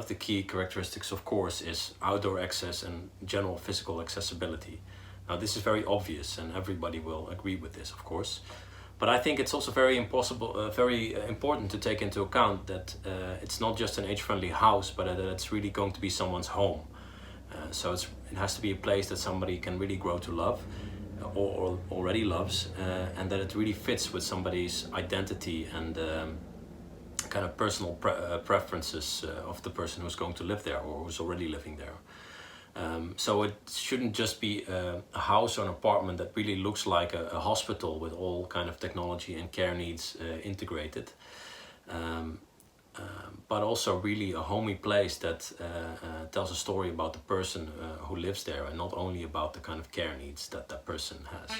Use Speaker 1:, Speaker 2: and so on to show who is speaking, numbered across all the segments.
Speaker 1: of the key characteristics, of course, is outdoor access and general physical accessibility. Now, this is very obvious, and everybody will agree with this, of course. But I think it's also very important to take into account that it's not just an age-friendly house, but that it's really going to be someone's home. So it has to be a place that somebody can really grow to love, or already loves, and that it really fits with somebody's identity and kind of personal preferences of the person who's going to live there or who's already living there. So it shouldn't just be a house or an apartment that really looks like a hospital with all kind of technology and care needs integrated, but also really a homey place that tells a story about the person who lives there, and not only about the kind of care needs that that person has.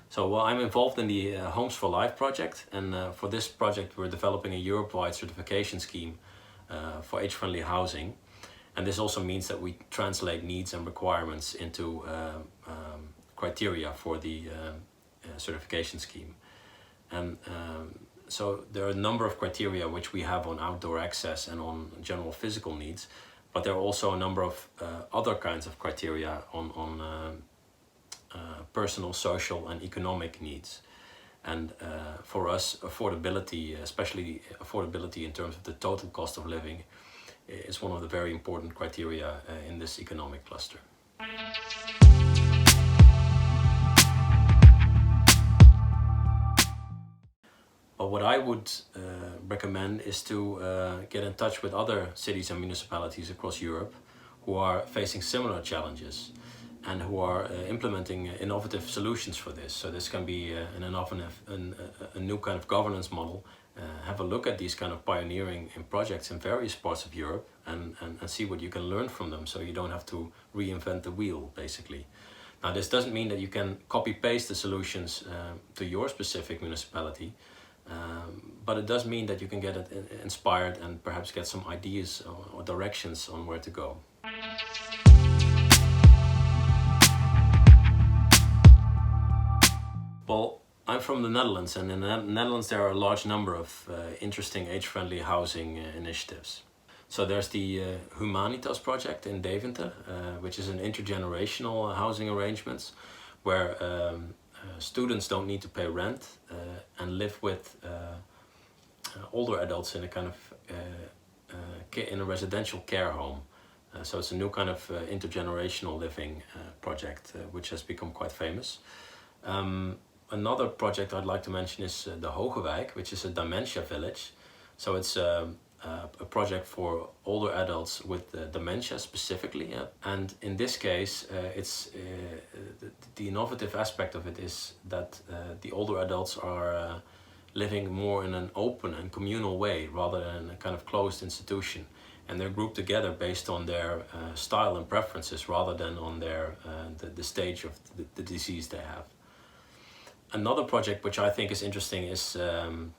Speaker 1: So I'm involved in the Homes for Life project, and for this project we're developing a Europe-wide certification scheme for age-friendly housing. And this also means that we translate needs and requirements into criteria for the certification scheme. And so there are a number of criteria which we have on outdoor access and on general physical needs, but there are also a number of other kinds of criteria on personal, social and economic needs. And for us, affordability, especially affordability in terms of the total cost of living, is one of the very important criteria in this economic cluster. But what I would recommend is to get in touch with other cities and municipalities across Europe who are facing similar challenges and who are implementing innovative solutions for this. So this can be a new kind of governance model. Have a look at these kind of pioneering projects in various parts of Europe and see what you can learn from them, so you don't have to reinvent the wheel, basically. Now, this doesn't mean that you can copy-paste the solutions to your specific municipality, but it does mean that you can get it inspired and perhaps get some ideas or directions on where to go. Well, I'm from the Netherlands, and in the Netherlands there are a large number of interesting age-friendly housing initiatives. So there's the Humanitas project in Deventer, which is an intergenerational housing arrangements where students don't need to pay rent and live with older adults in a kind of in a residential care home. So it's a new kind of intergenerational living project which has become quite famous. Another project I'd like to mention is the Hogewijk, which is a dementia village. So it's a project for older adults with dementia specifically. And in this case, the innovative aspect of it is that the older adults are living more in an open and communal way rather than a kind of closed institution. And they're grouped together based on their style and preferences rather than on their the stage of the disease they have. Another project which I think is interesting is the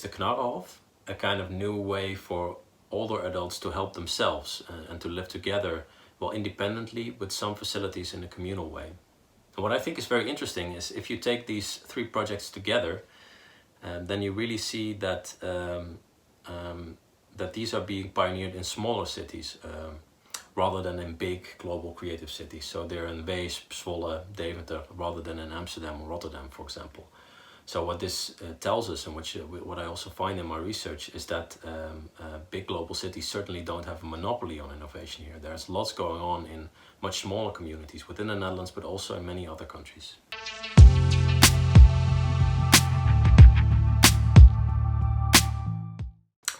Speaker 1: Knarrenhof, a kind of new way for older adults to help themselves and to live together, well, independently, with some facilities in a communal way. And what I think is very interesting is if you take these three projects together, then you really see that that these are being pioneered in smaller cities rather than in big global creative cities. So they're in Weesp, Zwolle, Deventer, rather than in Amsterdam or Rotterdam, for example. So what this tells us, and what I also find in my research, is that big global cities certainly don't have a monopoly on innovation here. There's lots going on in much smaller communities within the Netherlands, but also in many other countries.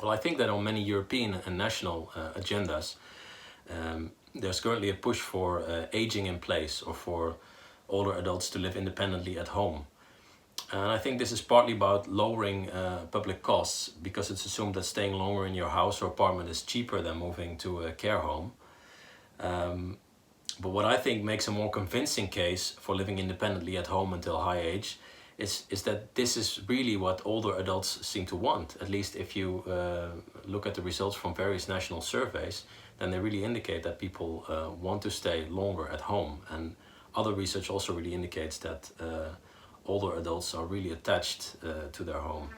Speaker 1: Well, I think that on many European and national agendas, there's currently a push for aging in place, or for older adults to live independently at home. And I think this is partly about lowering public costs, because it's assumed that staying longer in your house or apartment is cheaper than moving to a care home. But what I think makes a more convincing case for living independently at home until high age is that this is really what older adults seem to want. At least if you look at the results from various national surveys, then they really indicate that people want to stay longer at home. And other research also really indicates that older adults are really attached to their home.